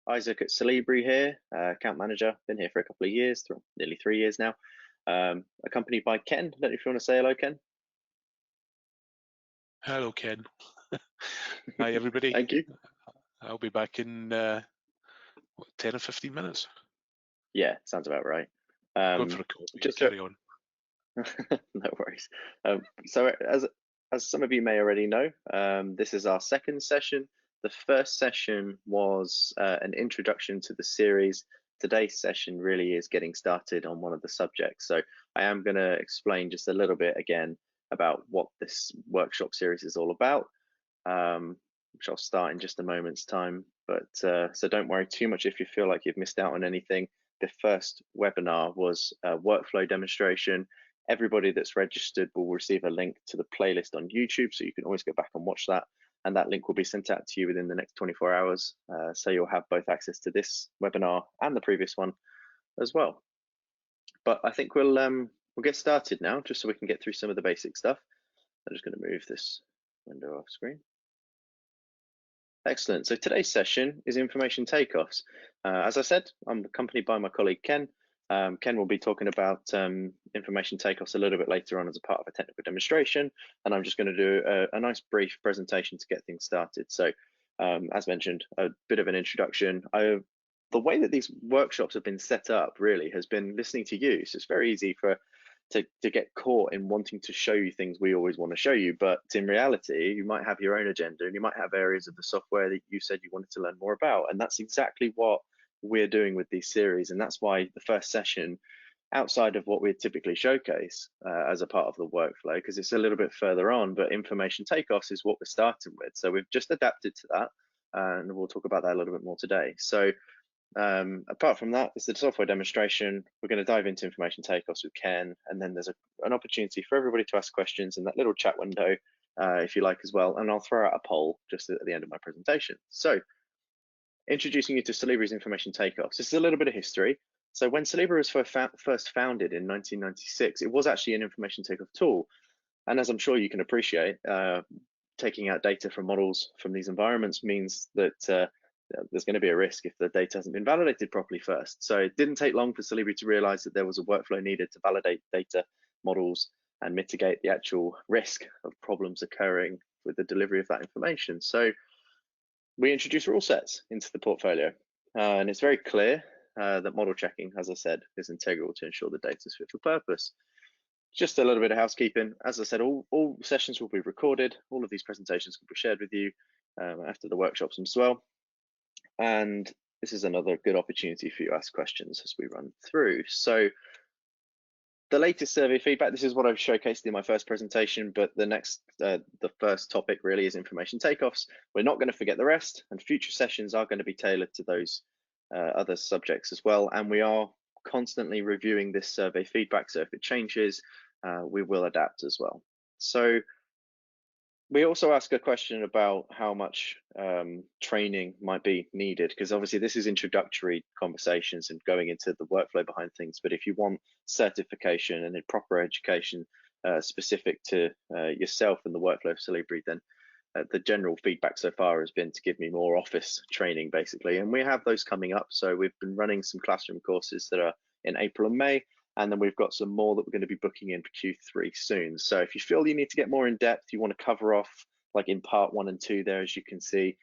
Isaac at Solibri here, account manager. Been here for a couple of years, nearly 3 years now. Accompanied by Ken. I don't know if you want to say hello, Ken. Hello, Ken. Hi, everybody. Thank you. I'll be back in 10 or 15 minutes. Yeah, sounds about right. Going for a coffee. Just carry on. No worries. So as some of you may already know, this is our second session. The first session was an introduction to the series. Today's session really is getting started on one of the subjects. So I am going to explain just a little bit again about what this workshop series is all about, which I'll start in just a moment's time. But so don't worry too much if you feel like you've missed out on anything. The first webinar was a workflow demonstration. Everybody that's registered will receive a link to the playlist on YouTube, so you can always go back and watch that. And that link will be sent out to you within the next 24 hours. So you'll have both access to this webinar and the previous one as well. But I think we'll get started now, just so we can get through some of the basic stuff. I'm just going to move this window off screen. Excellent. So today's session is information takeoffs. As I said, I'm accompanied by my colleague Ken. Ken will be talking about information takeoffs a little bit later on as a part of a technical demonstration, and I'm just going to do a nice brief presentation to get things started. So as mentioned, a bit of an introduction. The way that these workshops have been set up really has been listening to you. So it's very easy to get caught in wanting to show you things we always want to show you, but in reality you might have your own agenda and you might have areas of the software that you said you wanted to learn more about, and that's exactly what we're doing with these series. And that's why the first session, outside of what we typically showcase as a part of the workflow, because it's a little bit further on, but information takeoffs is what we're starting with. So we've just adapted to that, and we'll talk about that a little bit more today. So apart from that, it's the software demonstration. We're going to dive into information takeoffs with Ken, and then there's an opportunity for everybody to ask questions in that little chat window if you like as well, and I'll throw out a poll just at the end of my presentation. So introducing you to Solibri's information takeoffs. This is a little bit of history. So when Solibri was first founded in 1996, it was actually an information takeoff tool, and as I'm sure you can appreciate, taking out data from models from these environments means that there's going to be a risk if the data hasn't been validated properly first. So it didn't take long for Solibri to realize that there was a workflow needed to validate data models and mitigate the actual risk of problems occurring with the delivery of that information. So we introduce rule sets into the portfolio, and it's very clear that model checking, as I said, is integral to ensure the data is fit for purpose. Just a little bit of housekeeping. As I said, all sessions will be recorded. All of these presentations will be shared with you after the workshops as well. And this is another good opportunity for you to ask questions as we run through. So the latest survey feedback, this is what I've showcased in my first presentation, but the first topic really is information takeoffs. We're not going to forget the rest, and future sessions are going to be tailored to those other subjects as well. And we are constantly reviewing this survey feedback, so if it changes, we will adapt as well. So we also ask a question about how much training might be needed, because obviously this is introductory conversations and going into the workflow behind things. But if you want certification and a proper education specific to yourself and the workflow of Solibri, then the general feedback so far has been to give me more office training, basically. And we have those coming up. So we've been running some classroom courses that are in April and May. And then we've got some more that we're going to be booking in for Q3 soon. So if you feel you need to get more in depth, you want to cover off, like in part 1 and 2 there, as you can see,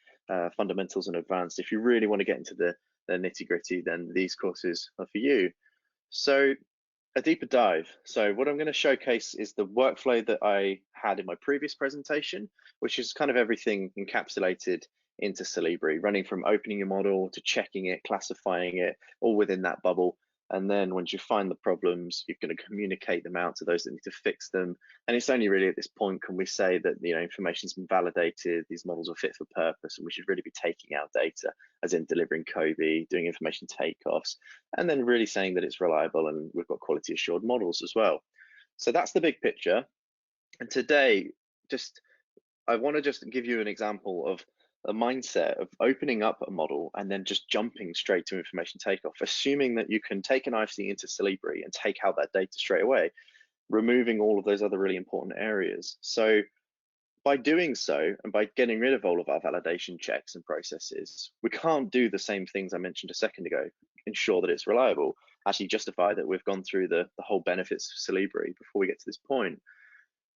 fundamentals and advanced. If you really want to get into the nitty gritty, then these courses are for you. So a deeper dive. So what I'm going to showcase is the workflow that I had in my previous presentation, which is kind of everything encapsulated into Solibri, running from opening your model to checking it, classifying it, all within that bubble. And then once you find the problems, you're going to communicate them out to those that need to fix them. And it's only really at this point can we say that information's been validated, these models are fit for purpose, and we should really be taking out data, as in delivering COBE, doing information takeoffs, and then really saying that it's reliable and we've got quality assured models as well. So that's the big picture. And today, I want to just give you an example of a mindset of opening up a model and then just jumping straight to information takeoff, assuming that you can take an IFC into Solibri and take out that data straight away, removing all of those other really important areas. So By doing so, and by getting rid of all of our validation checks and processes, we can't do the same things I mentioned a second ago, ensure that it's reliable, actually justify that we've gone through the whole benefits of Solibri before we get to this point.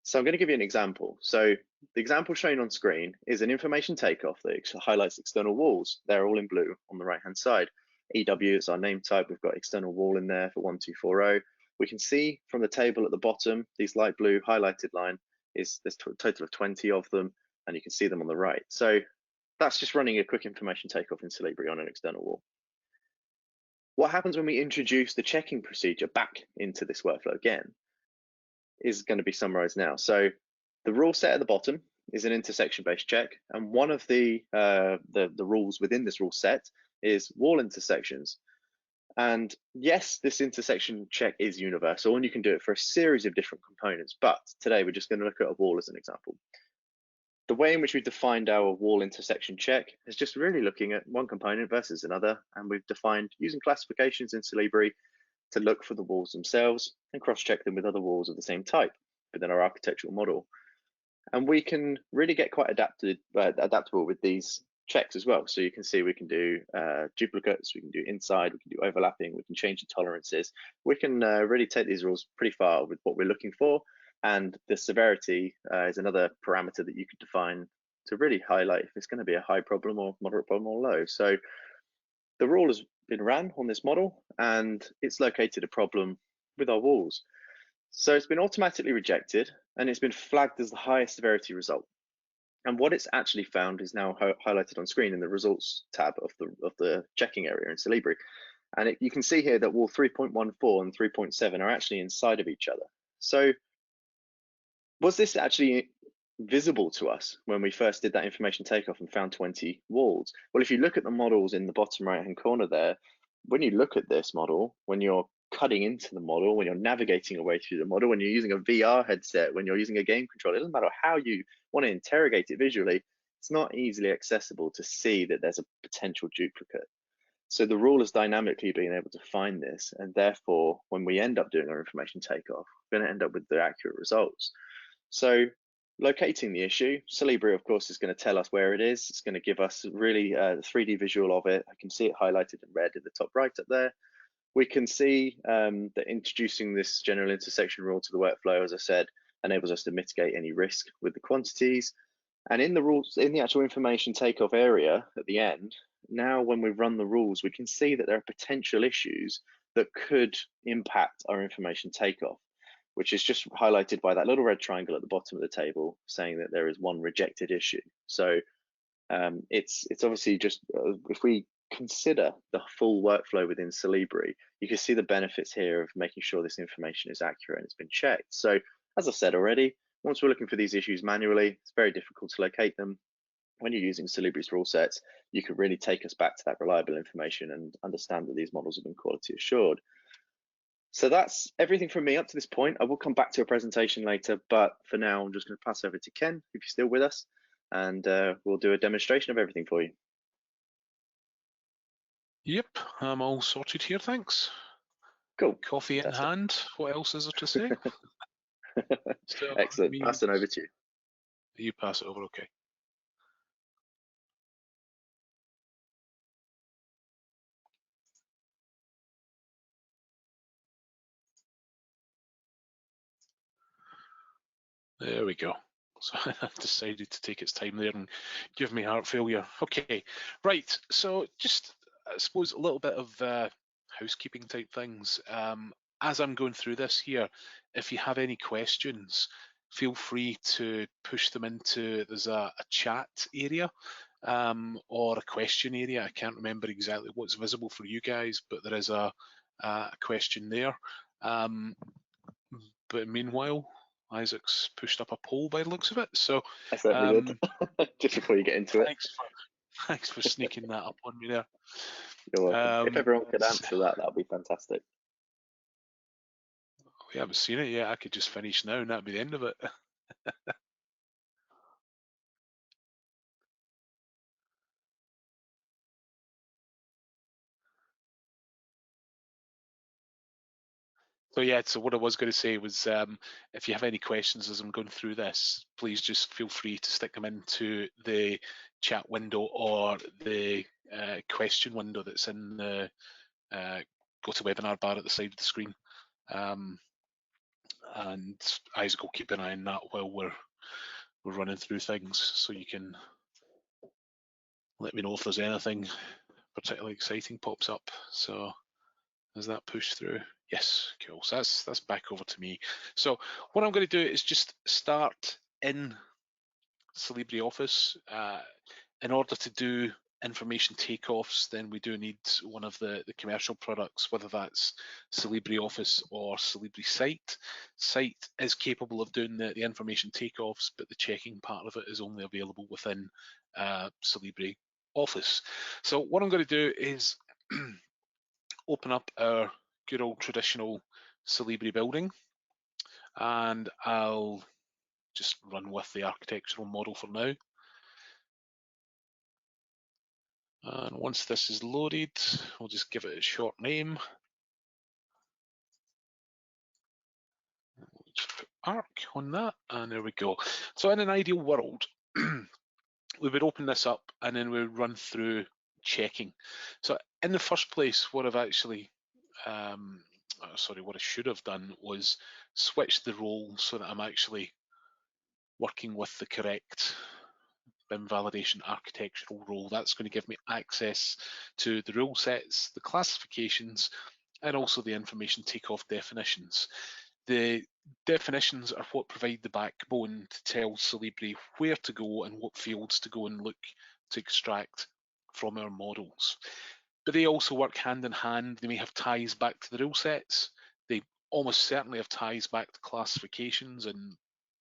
So I'm going to give you an example. So the example shown on screen is an information takeoff that highlights external walls. They're all in blue on the right-hand side. EW is our name type. We've got external wall in there for 1240. We can see from the table at the bottom, these light blue highlighted line is there's a total of 20 of them, and you can see them on the right. So that's just running a quick information takeoff in Solibri on an external wall. What happens when we introduce the checking procedure back into this workflow again is going to be summarized now. So the rule set at the bottom is an intersection-based check, and one of the rules within this rule set is wall intersections. And yes, this intersection check is universal, and you can do it for a series of different components, but today we're just going to look at a wall as an example. The way in which we've defined our wall intersection check is just really looking at one component versus another, and we've defined using classifications in Solibri to look for the walls themselves and cross-check them with other walls of the same type within our architectural model. And we can really get quite adaptable with these checks as well. So you can see we can do duplicates, we can do inside, we can do overlapping, we can change the tolerances. We can really take these rules pretty far with what we're looking for. And the severity is another parameter that you could define to really highlight if it's going to be a high problem or moderate problem or low. So the rule has been ran on this model, and it's located a problem with our walls. So it's been automatically rejected, and it's been flagged as the highest severity result. And what it's actually found is now highlighted on screen in the results tab of the checking area in Solibri. And you can see here that wall 3.14 and 3.7 are actually inside of each other. So was this actually visible to us when we first did that information takeoff and found 20 walls? Well, if you look at the models in the bottom right-hand corner there, when you look at this model, when you're cutting into the model, when you're navigating away through the model, when you're using a VR headset, when you're using a game controller, it doesn't matter how you want to interrogate it visually, it's not easily accessible to see that there's a potential duplicate. So the rule has dynamically been able to find this, and therefore, when we end up doing our information takeoff, we're going to end up with the accurate results. So locating the issue, Solibri, of course, is going to tell us where it is. It's going to give us really the 3D visual of it. I can see it highlighted in red at the top right up there. We can see that introducing this general intersection rule to the workflow, as I said, enables us to mitigate any risk with the quantities. And in the rules, in the actual information takeoff area at the end, now when we run the rules, we can see that there are potential issues that could impact our information takeoff, which is just highlighted by that little red triangle at the bottom of the table saying that there is one rejected issue. So it's obviously just, if we consider the full workflow within Solibri, you can see the benefits here of making sure this information is accurate and it's been checked. So as I said already, once we're looking for these issues manually, it's very difficult to locate them. When you're using Solibri's rule sets, you can really take us back to that reliable information and understand that these models have been quality assured. So that's everything from me up to this point. I will come back to a presentation later, but for now, I'm just going to pass over to Ken, if you're still with us, and we'll do a demonstration of everything for you. Yep, I'm all sorted here, thanks. Cool. Coffee in hand. What else is there to say? So, excellent. Pass it over to you. You pass it over, okay. There we go. So I've decided to take its time there and give me heart failure. Okay, right. So just, I suppose, a little bit of housekeeping type things. As I'm going through this here, if you have any questions, feel free to push them into, there's a chat area or a question area. I can't remember exactly what's visible for you guys, but there is a question there. But meanwhile, Isaac's pushed up a poll by the looks of it. So I certainly did. Just before you get into it. Thanks for sneaking that up on me there. You're welcome. If everyone could answer that, that'd be fantastic. We haven't seen it yet. I could just finish now and that'd be the end of it. So yeah, so what I was going to say was, if you have any questions as I'm going through this, please just feel free to stick them into the chat window or the question window that's in the GoToWebinar bar at the side of the screen. And Isaac will keep an eye on that while we're running through things, so you can let me know if there's anything particularly exciting pops up. So has that pushed through? Yes, cool. So that's back over to me. So what I'm going to do is just start in Solibri Office. In order to do information takeoffs, then we do need one of the commercial products, whether that's Solibri Office or Solibri Site. Site is capable of doing the information takeoffs, but the checking part of it is only available within Solibri Office. So what I'm going to do is open up our good old traditional Solibri building, and I'll just run with the architectural model for now. And once this is loaded, we'll just give it a short name. We'll just put arc on that, and there we go. So in an ideal world, we would open this up and then we would run through checking. So in the first place, what I've actually, what I should have done was switch the role so that I'm actually working with the correct BIM validation architectural role. That's going to give me access to the rule sets, the classifications, and also the information takeoff definitions. The definitions are what provide the backbone to tell Solibri where to go and what fields to go and look to extract from our models. But they also work hand in hand. They may have ties back to the rule sets. They almost certainly have ties back to classifications in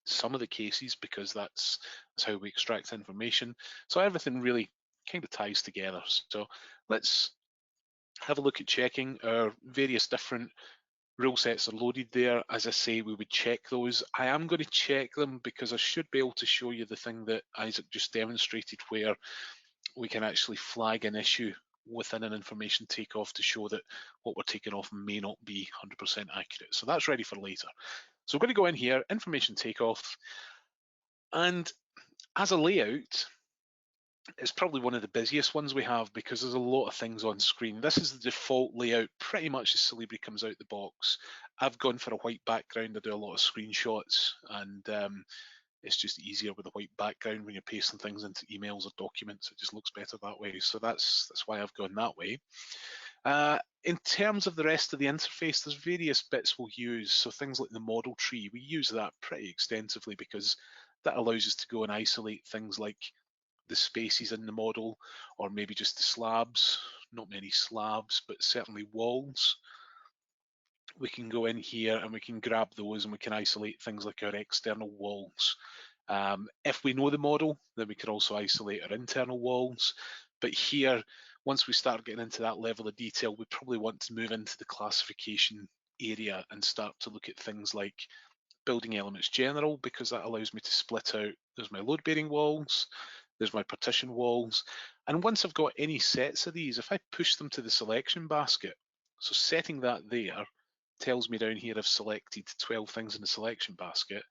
some of the cases, because that's how we extract information. So everything really kind of ties together. So let's have a look at checking. Our various different rule sets are loaded there. As I say, we would check those. I am going to check them because I should be able to show you the thing that Isaac just demonstrated, where we can actually flag an issue within an information takeoff to show that what we're taking off may not be 100% accurate. So that's ready for later. So we're going to go in here, information takeoff, and as a layout, it's probably one of the busiest ones we have because there's a lot of things on screen. This is the default layout pretty much as Solibri comes out the box. I've gone for a white background. I do a lot of screenshots, and it's just easier with a white background when you're pasting things into emails or documents. It just looks better that way. So that's why I've gone that way. In terms of the rest of the interface, there's various bits we'll use. So things like the model tree, we use that pretty extensively because that allows us to go and isolate things like the spaces in the model, or maybe just the slabs. Not many slabs, but certainly walls. We can go in here and we can grab those and we can isolate things like our external walls. If we know the model, then we can also isolate our internal walls. But here, once we start getting into that level of detail, we probably want to move into the classification area and start to look at things like building elements general, because that allows me to split out. There's my load bearing walls, there's my partition walls. And once I've got any sets of these, if I push them to the selection basket, so setting that there tells me down here I've selected 12 things in the selection basket.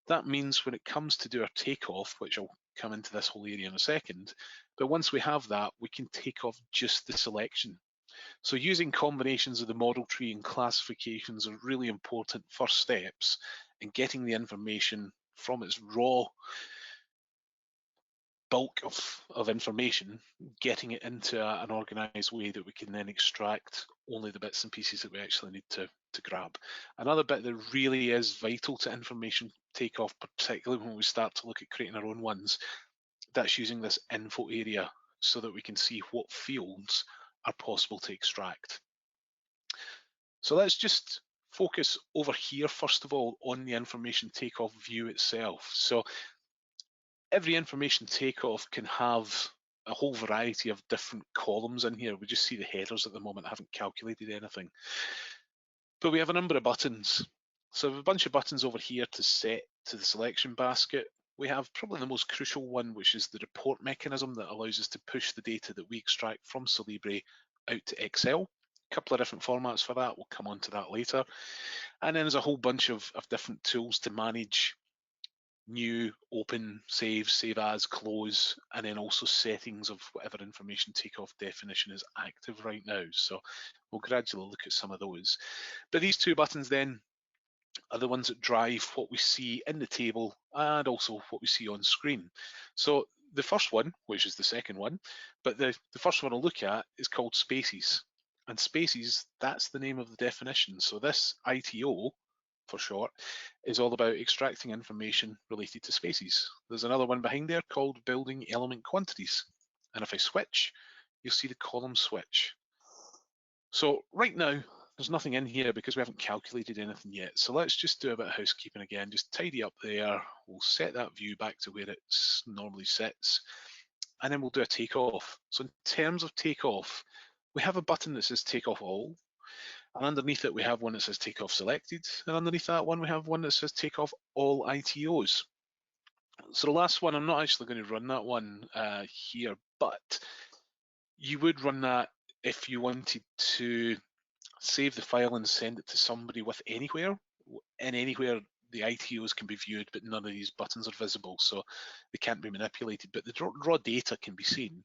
That means when it comes to do our takeoff, which I'll come into this whole area in a second, but once we have that, we can take off just the selection. So using combinations of the model tree and classifications are really important first steps in getting the information from its raw bulk of information, getting it into an organized way that we can then extract only the bits and pieces that we actually need to grab. Another bit that really is vital to information takeoff, particularly when we start to look at creating our own ones, that's using this info area so that we can see what fields are possible to extract. So let's just focus over here, first of all, on the information takeoff view itself. So every information takeoff can have a whole variety of different columns in here. We just see the headers at the moment. I haven't calculated anything. But we have a number of buttons. So we have a bunch of buttons over here to set to the selection basket. We have probably the most crucial one, which is the report mechanism that allows us to push the data that we extract from Solibri out to Excel. couple of different formats for that. We'll come on to that later. And then there's a whole bunch of different tools to manage new, open, save as, close, and then also settings of whatever information takeoff definition is active right now. So we'll gradually look at some of those. But these two buttons then are the ones that drive what we see in the table and also what we see on screen. So the first one, which is the second one, but the first one I'll look at is called spaces. And spaces, that's the name of the definition. So this ITO, for short, is all about extracting information related to spaces. There's another one behind there called building element quantities. And if I switch, you'll see the column switch. So right now, there's nothing in here because we haven't calculated anything yet. So let's just do a bit of housekeeping again, just tidy up there. We'll set that view back to where it normally sits, and then we'll do a takeoff. So in terms of takeoff, we have a button that says takeoff all, and underneath it we have one that says takeoff selected, and underneath that one we have one that says takeoff all ITOs. So the last one, I'm not actually going to run that one here, but you would run that if you wanted to save the file and send it to somebody with anywhere, and anywhere the ITOs can be viewed, but none of these buttons are visible, so they can't be manipulated, but the raw data can be seen.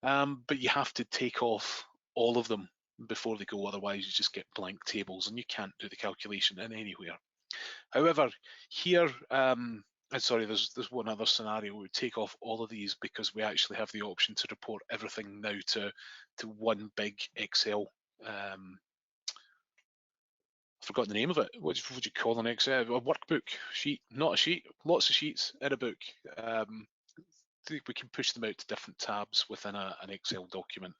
But you have to take off all of them before they go, otherwise you just get blank tables and you can't do the calculation in anywhere. However, here, sorry, there's one other scenario. We would take off all of these because we actually have the option to report everything now to one big Excel. I've forgotten the name of it. What would you call an Excel? A workbook sheet, not a sheet. Lots of sheets in a book. We can push them out to different tabs within an Excel document.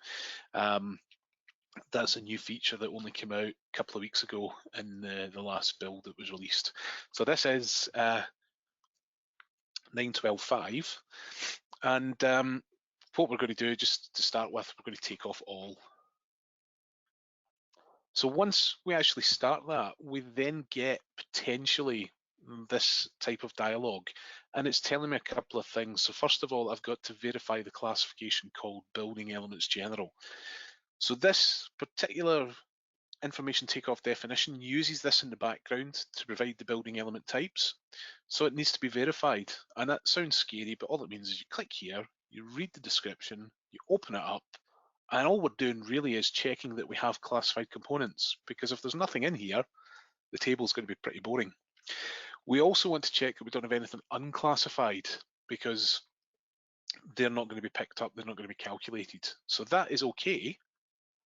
That's a new feature that only came out a couple of weeks ago in the last build that was released. So this is 9.12.5, and what we're going to do, just to start with, we're going to take off all. So once we actually start that, we then get potentially this type of dialogue, and it's telling me a couple of things. So first of all, I've got to verify the classification called building elements general. So this particular information takeoff definition uses this in the background to provide the building element types. So it needs to be verified, and that sounds scary, but all it means is you click here, you read the description, you open it up, and all we're doing really is checking that we have classified components, because if there's nothing in here, the table is going to be pretty boring. We also want to check that we don't have anything unclassified, because they're not going to be picked up, they're not going to be calculated. So that is okay.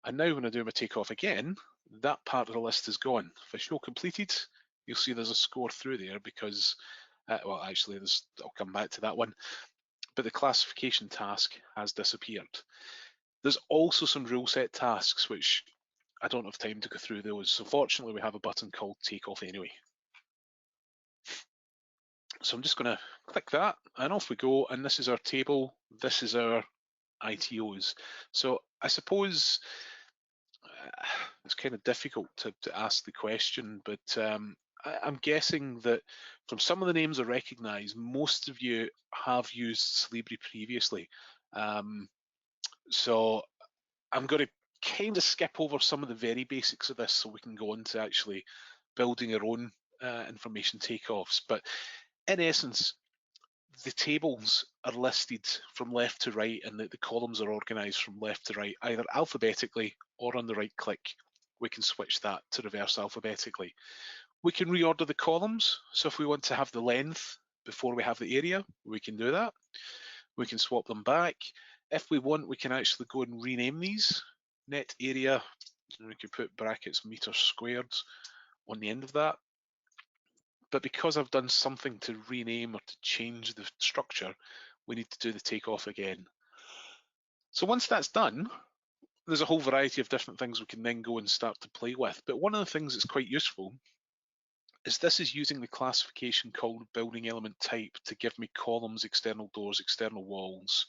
And now when I do my takeoff again, that part of the list is gone. If I show completed, you'll see there's a score through there because, well, actually, I'll come back to that one, but the classification task has disappeared. There's also some rule set tasks, which I don't have time to go through those. So fortunately, we have a button called Takeoff anyway. So I'm just going to click that, and off we go. And this is our table. This is our ITOs. So I suppose it's kind of difficult to ask the question, but I'm guessing that from some of the names I recognise, most of you have used Solibri previously. So I'm going to kind of skip over some of the very basics of this so we can go on to actually building our own information takeoffs. But in essence, the tables are listed from left to right, and the columns are organised from left to right, either alphabetically or on the right click. We can switch that to reverse alphabetically. We can reorder the columns. So if we want to have the length before we have the area, we can do that. We can swap them back. If we want, we can actually go and rename these. Net area, and we can put brackets meters squared on the end of that. But because I've done something to rename or to change the structure, we need to do the takeoff again. So once that's done, there's a whole variety of different things we can then go and start to play with. But one of the things that's quite useful is this is using the classification called building element type to give me columns, external doors, external walls,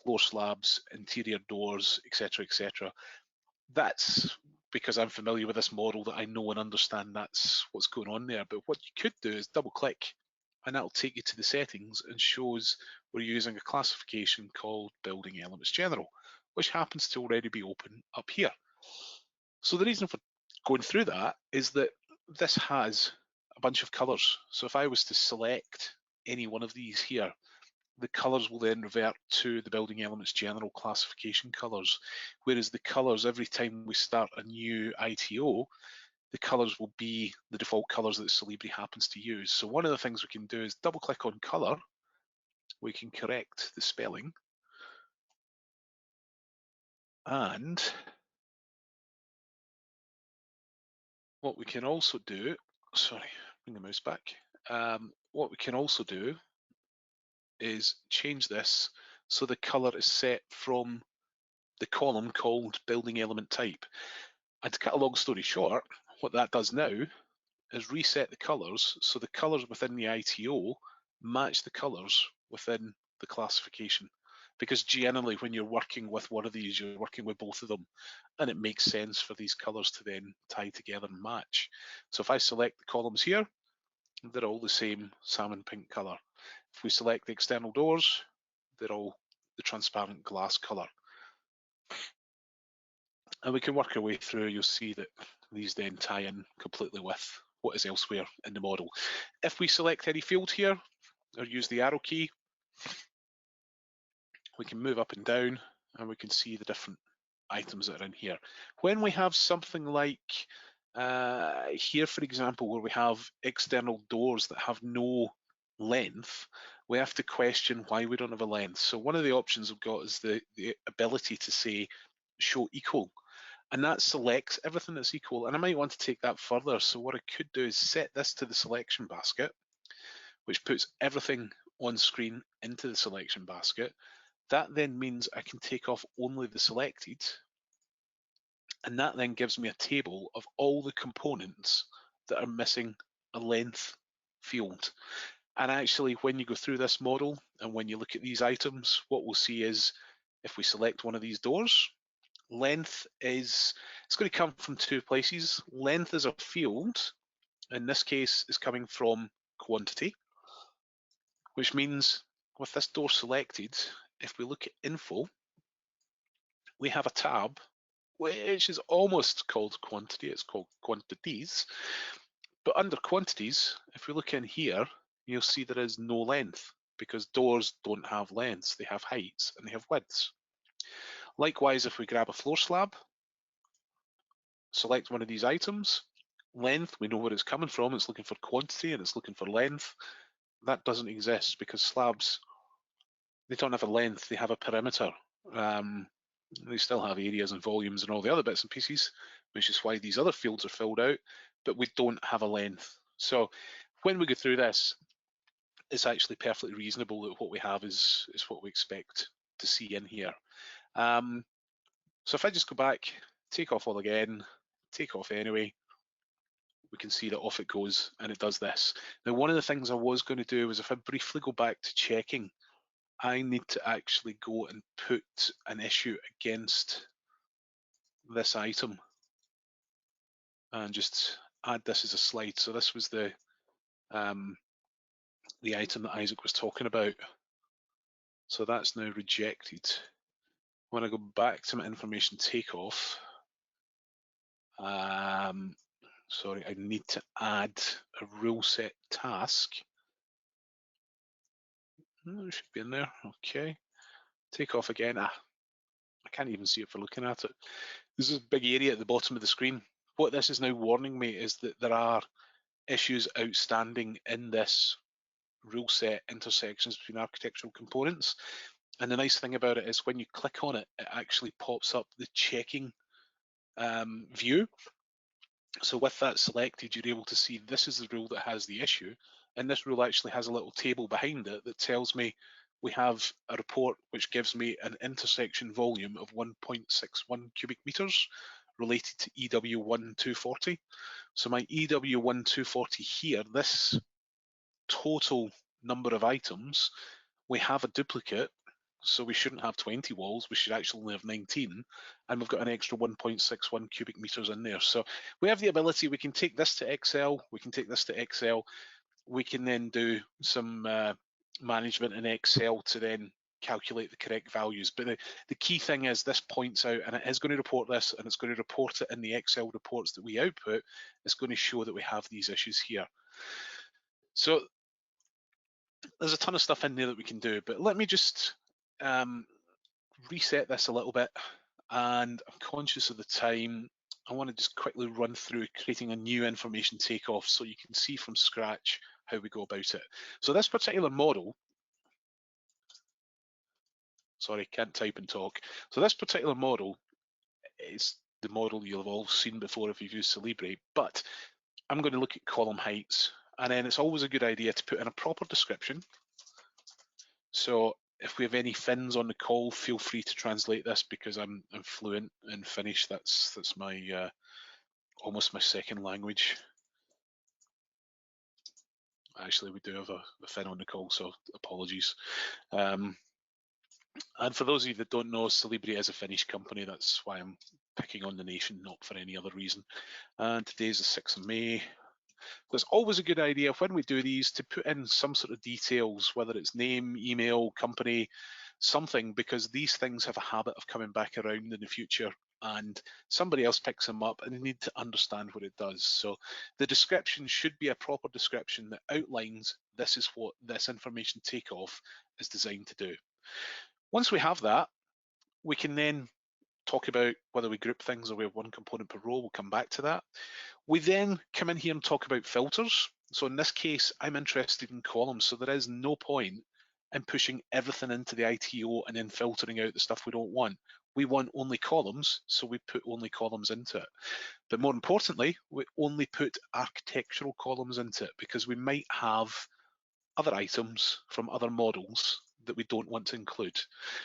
floor slabs, interior doors, etc., etc. That's because I'm familiar with this model that I know and understand that's what's going on there. But what you could do is double click, and that'll take you to the settings and shows we're using a classification called building elements general, which happens to already be open up here. So the reason for going through that is that this has a bunch of colors. So if I was to select any one of these here, the colors will then revert to the building elements general classification colors, whereas the colors, every time we start a new ITO, the colors will be the default colors that Solibri happens to use. So one of the things we can do is double click on color. We can correct the spelling. And what we can also do, sorry, bring the mouse back. What we can also do is change this so the color is set from the column called building element type. And to cut a long story short, what that does now is reset the colors so the colors within the ITO match the colors within the classification. Because generally when you're working with one of these, you're working with both of them, and it makes sense for these colors to then tie together and match. So if I select the columns here, they're all the same salmon pink color. If we select the external doors, they're all the transparent glass color. And we can work our way through, you'll see that these then tie in completely with what is elsewhere in the model. If we select any field here, or use the arrow key, we can move up and down, and we can see the different items that are in here. When we have something like here, for example, where we have external doors that have no length, we have to question why we don't have a length. So one of the options we've got is the ability to say show equal, and that selects everything that's equal. And I might want to take that further. So what I could do is set this to the selection basket, which puts everything on screen into the selection basket. That then means I can take off only the selected, and that then gives me a table of all the components that are missing a length field. And actually, when you go through this model and when you look at these items, what we'll see is if we select one of these doors, length is, it's going to come from two places. Length is a field, in this case is coming from quantity, which means with this door selected, if we look at info, we have a tab which is almost called quantity, it's called quantities. But under quantities, if we look in here, you'll see there is no length because doors don't have lengths, they have heights and they have widths. Likewise, if we grab a floor slab, select one of these items, length, we know where it's coming from, it's looking for quantity and it's looking for length. That doesn't exist because slabs, they don't have a length, they have a perimeter. They still have areas and volumes and all the other bits and pieces, which is why these other fields are filled out, but we don't have a length. So when we go through this, it's actually perfectly reasonable that what we have is what we expect to see in here. So if I just go back, take off all again, take off anyway, we can see that off it goes and it does this. Now, one of the things I was going to do was if I briefly go back to checking, I need to actually go and put an issue against this item and just add this as a slide. So this was the item that Isaac was talking about. So that's now rejected. When I go back to my information takeoff, sorry, I need to add a rule set task. It should be in there, okay. Take off again, I can't even see it for looking at it. This is a big area at the bottom of the screen. What this is now warning me is that there are issues outstanding in this rule set intersections between architectural components. And the nice thing about it is when you click on it, it actually pops up the checking view. So with that selected, you're able to see this is the rule that has the issue. And this rule actually has a little table behind it that tells me we have a report which gives me an intersection volume of 1.61 cubic meters related to EW1240. So my EW1240 here, this total number of items, we have a duplicate, so we shouldn't have 20 walls, we should actually only have 19, and we've got an extra 1.61 cubic meters in there. So we have the ability, we can take this to Excel, we can take this to Excel, we can then do some management in Excel to then calculate the correct values. But the key thing is this points out, and it is going to report this, and it's going to report it in the Excel reports that we output. It's going to show that we have these issues here. So there's a ton of stuff in there that we can do, but let me just reset this a little bit. And I'm conscious of the time. I want to just quickly run through creating a new information takeoff so you can see from scratch how we go about it. So this particular model, sorry, can't type and talk. So this particular model is the model you'll have all seen before if you've used Solibri, but I'm going to look at column heights, and then it's always a good idea to put in a proper description. So if we have any Finns on the call, feel free to translate this because I'm fluent in Finnish. That's my almost my second language. Actually, we do have a Finn on the call, so apologies. And for those of you that don't know, Solibri is a Finnish company. That's why I'm picking on the nation, not for any other reason. And today's the 6th of May. There's always a good idea when we do these to put in some sort of details, whether it's name, email, company, something, because these things have a habit of coming back around in the future and somebody else picks them up and they need to understand what it does. So the description should be a proper description that outlines this is what this information takeoff is designed to do. Once we have that, we can then talk about whether we group things or we have one component per row. We'll come back to that. We then come in here and talk about filters. So in this case, I'm interested in columns. So there is no point in pushing everything into the ITO and then filtering out the stuff we don't want. We want only columns, so we put only columns into it. But more importantly, we only put architectural columns into it because we might have other items from other models that we don't want to include.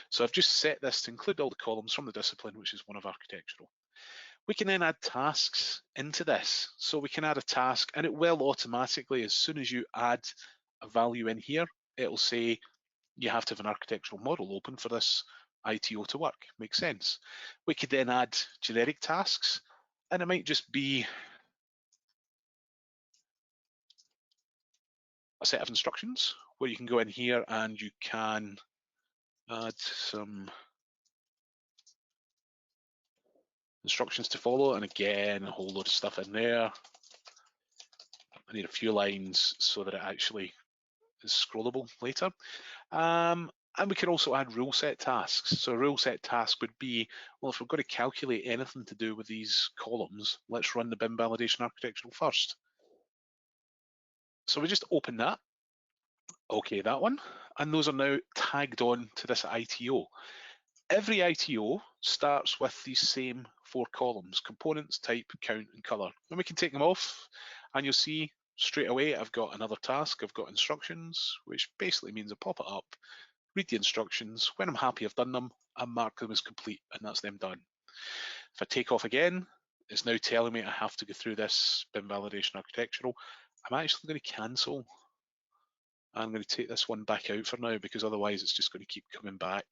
So I've just set this to include all the columns from the discipline, which is one of architectural. We can then add tasks into this. So we can add a task and it will automatically, as soon as you add a value in here, it'll say you have to have an architectural model open for this ITO to work. Makes sense. We could then add generic tasks and it might just be a set of instructions where you can go in here and you can add some instructions to follow, and again a whole load of stuff in there. I need a few lines so that it actually is scrollable later. And we can also add rule set tasks. So a rule set task would be, well, if we're going to calculate anything to do with these columns, let's run the bin validation architectural first. So we just open that. Okay, that one. And those are now tagged on to this ITO. Every ITO starts with these same 4 columns: components, type, count, and color. And we can take them off and you'll see straight away I've got another task. I've got instructions, which basically means I pop it up, read the instructions. When I'm happy I've done them, I mark them as complete, and that's them done. If I take off again, it's now telling me I have to go through this bin validation architectural. I'm actually going to cancel. I'm going to take this one back out for now because otherwise it's just going to keep coming back.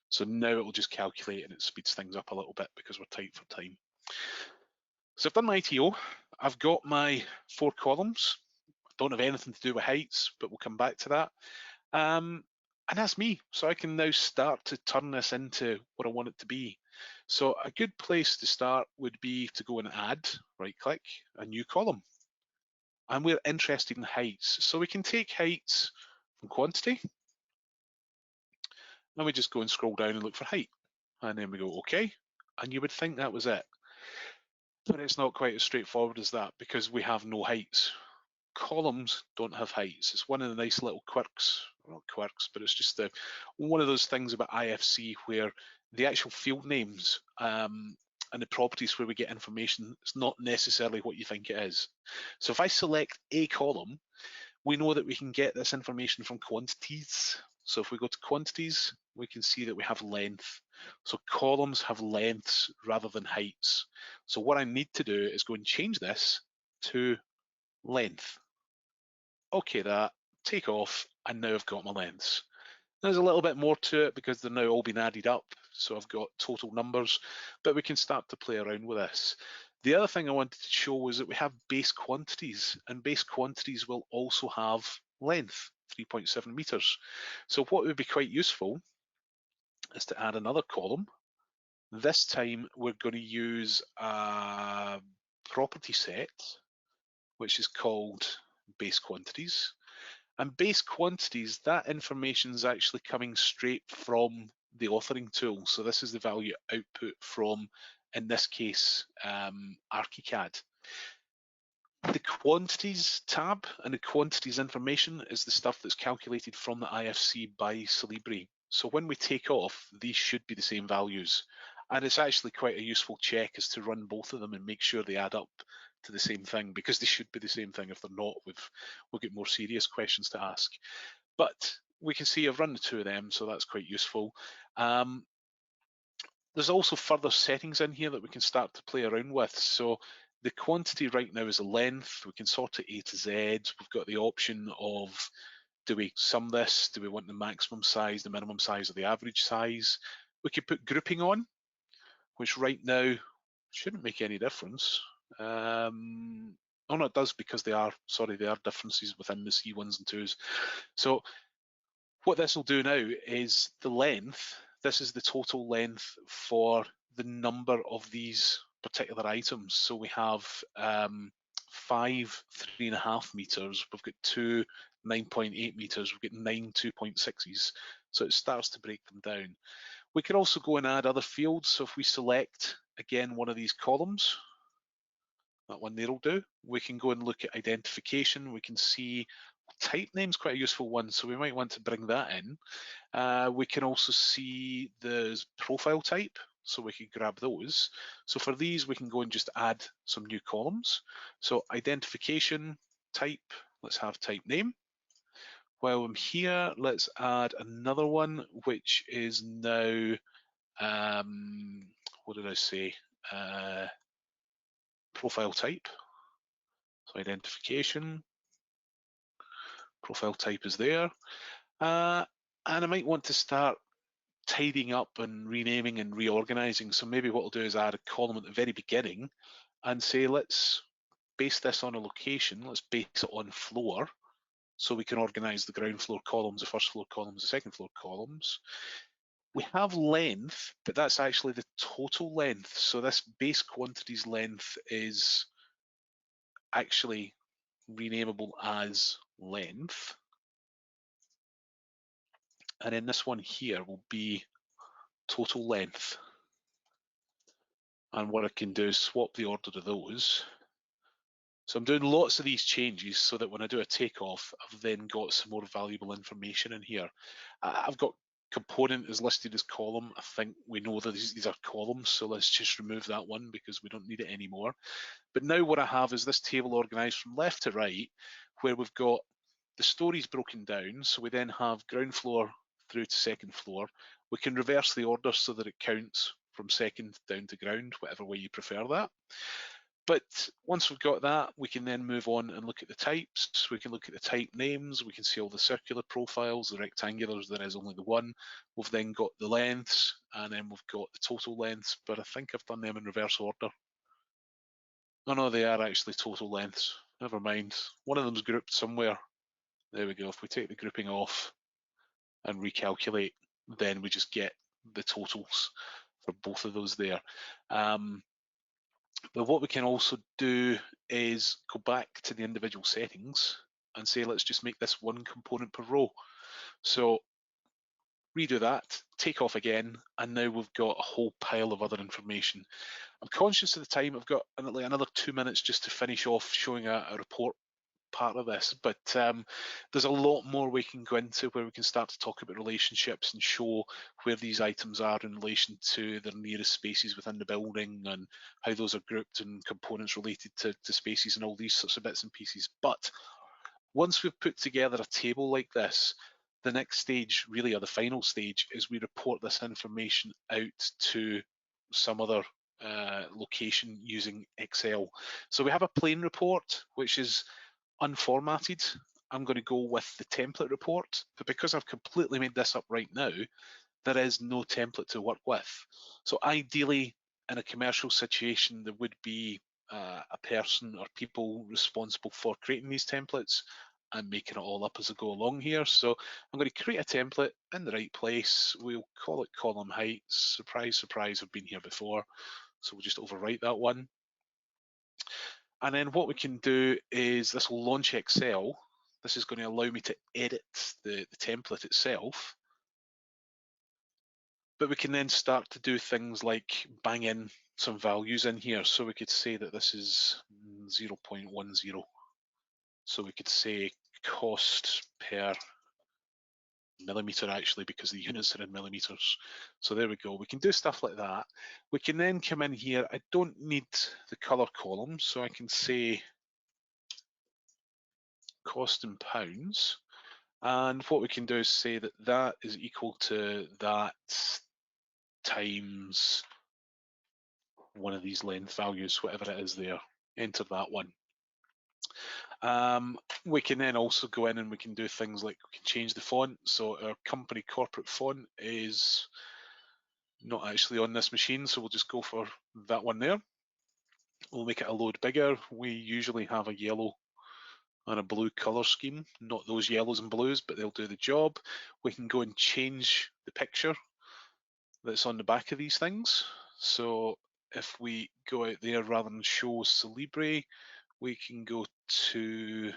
So now it will just calculate and it speeds things up a little bit because we're tight for time. So I've done my ITO. I've got my 4 columns. I don't have anything to do with heights, but we'll come back to that. And that's me. So I can now start to turn this into what I want it to be. So a good place to start would be to go and add, right click, a new column. And we're interested in heights. So we can take heights from quantity. And we just go and scroll down and look for height. And then we go, okay. And you would think that was it. But it's not quite as straightforward as that because we have no heights. Columns don't have heights. It's one of the nice little quirks, not quirks, but it's just one of those things about IFC where the actual field names and the properties where we get information, it's not necessarily what you think it is. So if I select a column, we know that we can get this information from quantities. So if we go to quantities, we can see that we have length. So columns have lengths rather than heights. So what I need to do is go and change this to length. Okay, that, take off, and now I've got my lengths. There's a little bit more to it because they're now all been added up. So I've got total numbers, but we can start to play around with this. The other thing I wanted to show was that we have base quantities, and base quantities will also have length. 3.7 meters. So what would be quite useful is to add another column. This time we're going to use a property set, which is called base quantities. And base quantities, that information is actually coming straight from the authoring tool. So this is the value output from, in this case, ArchiCAD. The quantities tab and the quantities information is the stuff that's calculated from the IFC by Solibri. So when we take off, these should be the same values. And it's actually quite a useful check is to run both of them and make sure they add up to the same thing, because they should be the same thing. If they're not, we'll get more serious questions to ask. But we can see I've run the two of them, so that's quite useful. There's also further settings in here that we can start to play around with. So the quantity right now is a length. We can sort it A to Z. We've got the option of, do we sum this? Do we want the maximum size, the minimum size, or the average size? We could put grouping on, which right now shouldn't make any difference. Oh no, it does, because there are differences within the C1s and 2s. So what this will do now is the length. This is the total length for the number of these particular items. So we have 5 3.5 meters, we've got 2 9.8 meters, we've got 9 2.6s. So it starts to break them down. We can also go and add other fields. So if we select again one of these columns, that one there will do. We can go and look at identification. We can see type name's quite a useful one, so we might want to bring that in. We can also see the profile type, so we can grab those. So for these, we can go and just add some new columns. So identification, type, let's have type name. While I'm here, let's add another one, which is now, what did I say? Profile type. So identification, profile type is there. And I might want to start tidying up and renaming and reorganizing. So maybe what I'll do is add a column at the very beginning and say, let's base this on a location. Let's base it on floor, so we can organize the ground floor columns, the first floor columns, the second floor columns. We have length, but that's actually the total length. So this base quantities length is actually renamable as length. And then this one here will be total length. And what I can do is swap the order of those. So I'm doing lots of these changes so that when I do a takeoff, I've then got some more valuable information in here. I've got component is listed as column. I think we know that these are columns, so let's just remove that one because we don't need it anymore. But now what I have is this table organized from left to right, where we've got the stories broken down. So we then have ground floor through to second floor. We can reverse the order so that it counts from second down to ground, whatever way you prefer that. But once we've got that, we can then move on and look at the types. We can look at the type names. We can see all the circular profiles, the rectangulars, there is only the one. We've then got the lengths, and then we've got the total lengths, but I think I've done them in reverse order. Oh no, they are actually total lengths. Never mind. One of them's grouped somewhere. There we go. If we take the grouping off and recalculate, then we just get the totals for both of those there. But what we can also do is go back to the individual settings and say, let's just make this one component per row. So redo that, take off again, and now we've got a whole pile of other information. I'm conscious of the time. I've got another 2 minutes just to finish off showing a report part of this, but there's a lot more we can go into where we can start to talk about relationships and show where these items are in relation to their nearest spaces within the building and how those are grouped and components related to spaces and all these sorts of bits and pieces. But once we've put together a table like this, the next stage, really, or the final stage, is we report this information out to some other location using Excel. So we have a plain report, which is unformatted. I'm going to go with the template report, but because I've completely made this up right now, there is no template to work with. So ideally, in a commercial situation, there would be a person or people responsible for creating these templates. I'm making it all up as I go along here. So I'm going to create a template in the right place. We'll call it column height. Surprise, surprise, I've been here before. So we'll just overwrite that one. And then what we can do is this will launch Excel. This is going to allow me to edit the template itself. But we can then start to do things like bang in some values in here. So we could say that this is 0.10. So we could say cost per millimeter, actually, because the units are in millimeters. So there we go. We can do stuff like that. We can then come in here. I don't need the color column, so I can say cost in pounds. And what we can do is say that that is equal to that times one of these length values, whatever it is there. Enter that one. We can then also go in and we can do things like we can change the font. So our company corporate font is not actually on this machine, so we'll just go for that one there. We'll make it a load bigger. We usually have a yellow and a blue color scheme, not those yellows and blues, but they'll do the job. We can go and change the picture that's on the back of these things. So if we go out there, rather than show Solibri, we can go to,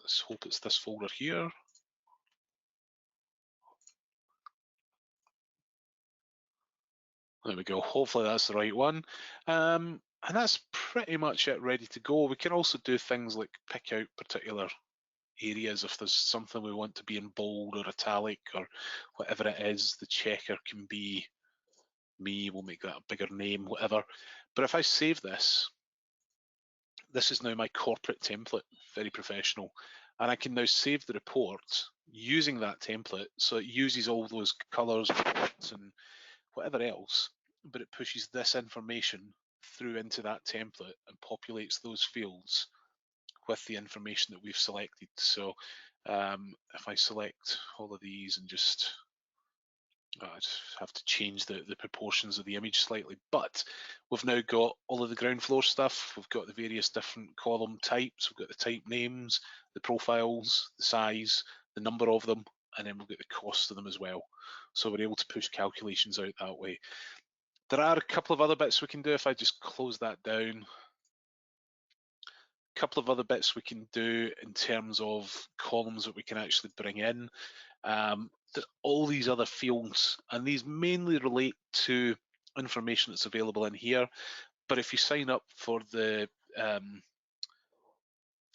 let's hope it's this folder here. There we go, hopefully that's the right one. And that's pretty much it, ready to go. We can also do things like pick out particular areas. If there's something we want to be in bold or italic or whatever it is, the checker can be me, we'll make that a bigger name, whatever. But if I save this, this is now my corporate template, very professional. And I can now save the report using that template. So it uses all those colors and whatever else, but it pushes this information through into that template and populates those fields with the information that we've selected. So if I select all of these and just, I just have to change the proportions of the image slightly, but we've now got all of the ground floor stuff. We've got the various different column types. We've got the type names, the profiles, the size, the number of them, and then we'll get the cost of them as well. So we're able to push calculations out that way. There are a couple of other bits we can do. If I just close that down, a couple of other bits we can do in terms of columns that we can actually bring in. All these other fields, and these mainly relate to information that's available in here. But if you sign up for the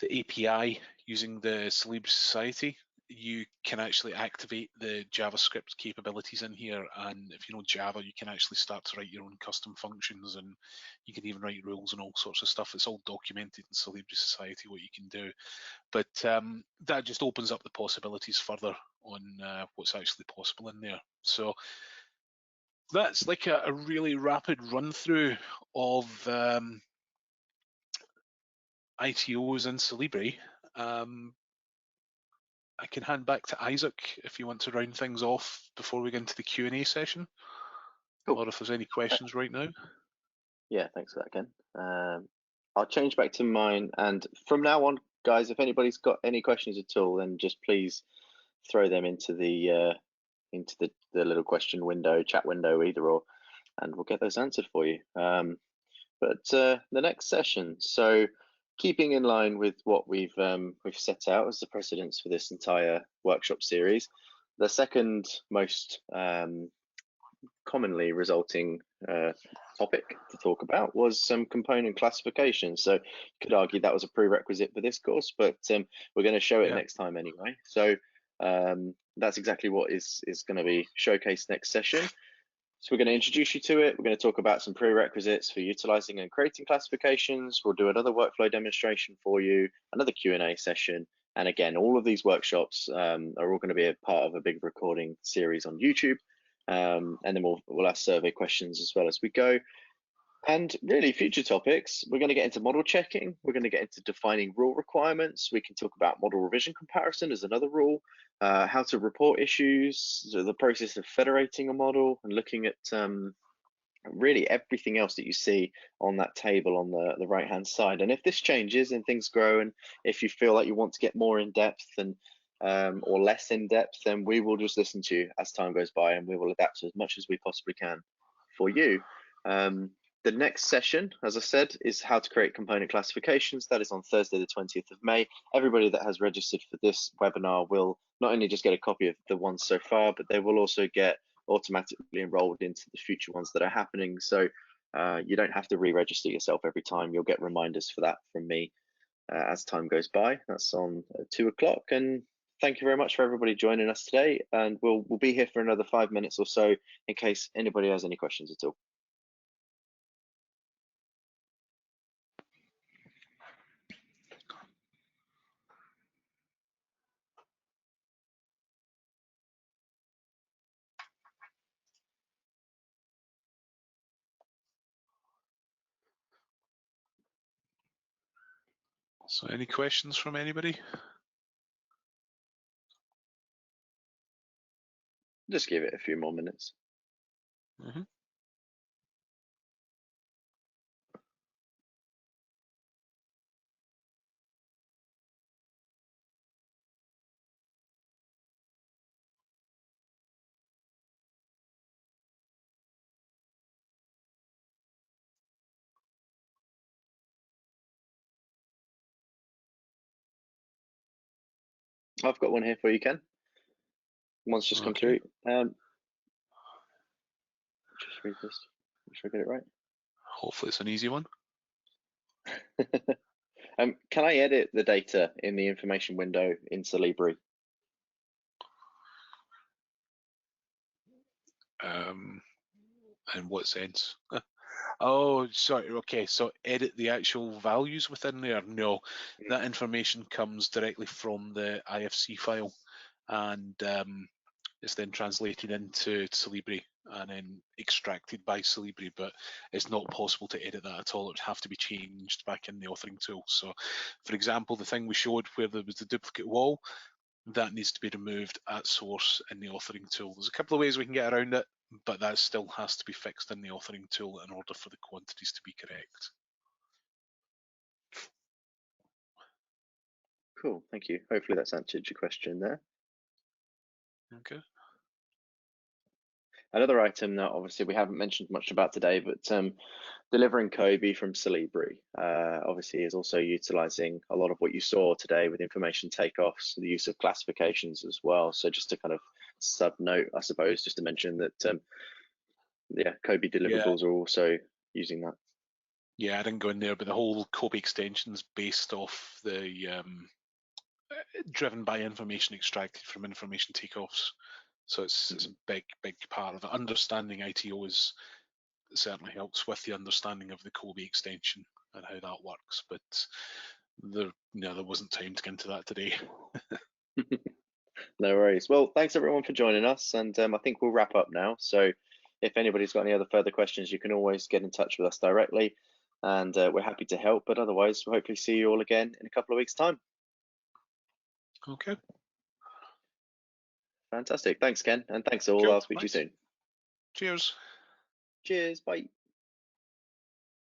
API using the Solibri Society, you can actually activate the JavaScript capabilities in here. And if you know Java, you can actually start to write your own custom functions, and you can even write rules and all sorts of stuff. It's all documented in Solibri Society what you can do. But that just opens up the possibilities further on what's actually possible in there. So that's like a really rapid run through of ITOs in Solibri. I can hand back to Isaac if you want to round things off before we get into the Q&A session. Cool. Or if there's any questions right now. Yeah, thanks for that, Ken. I'll change back to mine, and from now on, guys, if anybody's got any questions at all, then just please throw them into the little question window, chat window, either or, and we'll get those answered for you. But the next session, so keeping in line with what we've set out as the precedents for this entire workshop series, the second most commonly resulting topic to talk about was some component classification. So you could argue that was a prerequisite for this course, but we're going to show it next time anyway. So that's exactly what is going to be showcased next session. So we're going to introduce you to it. We're going to talk about some prerequisites for utilizing and creating classifications. We'll do another workflow demonstration for you, another Q&A session. And again, all of these workshops are all going to be a part of a big recording series on YouTube. And then we'll ask survey questions as well as we go. And really, future topics, we're going to get into model checking. We're going to get into defining rule requirements. We can talk about model revision comparison as another rule, how to report issues, so the process of federating a model and looking at really everything else that you see on that table on the right hand side. And if this changes and things grow, and if you feel like you want to get more in depth and or less in depth, then we will just listen to you as time goes by, and we will adapt as much as we possibly can for you. The next session, as I said, is how to create component classifications. That is on Thursday, the 20th of May. Everybody that has registered for this webinar will not only just get a copy of the ones so far, but they will also get automatically enrolled into the future ones that are happening. So you don't have to re-register yourself every time. You'll get reminders for that from me as time goes by. That's on 2 o'clock. And thank you very much for everybody joining us today. And we'll be here for another 5 minutes or so in case anybody has any questions at all. So any questions from anybody? Just give it a few more minutes. Mm-hmm. I've got one here for you, Ken. One's just come through. Just read this. Make sure I get it right. Hopefully it's an easy one. Can I edit the data in the information window in Solibri? In what sense? Oh, sorry. Okay, so edit the actual values within there? No, that information comes directly from the IFC file, and it's then translated into Solibri and then extracted by Solibri, but it's not possible to edit that at all. It would have to be changed back in the authoring tool. So, for example, the thing we showed where there was the duplicate wall, that needs to be removed at source in the authoring tool. There's a couple of ways we can get around it, but that still has to be fixed in the authoring tool in order for the quantities to be correct. Cool, thank you. Hopefully that's answered your question there. Okay. Another item that obviously we haven't mentioned much about today, but delivering Kobe from Solibri obviously is also utilizing a lot of what you saw today with information takeoffs, the use of classifications as well. So just to kind of sub note, I suppose, just to mention that yeah, Kobe deliverables are also using that. Yeah, I didn't go in there, but the whole Kobe extension is based off the driven by information extracted from information takeoffs. So it's a big part of it. Understanding ITO certainly helps with the understanding of the Kobe extension and how that works. But there wasn't time to get into that today. No worries. Well, thanks everyone for joining us, and I think we'll wrap up now. So if anybody's got any other further questions, you can always get in touch with us directly, and we're happy to help. But otherwise, we'll hopefully see you all again in a couple of weeks' time. Okay. Fantastic. Thanks, Ken, and thanks all. Cool. I'll speak to you soon. Cheers. Cheers. Bye.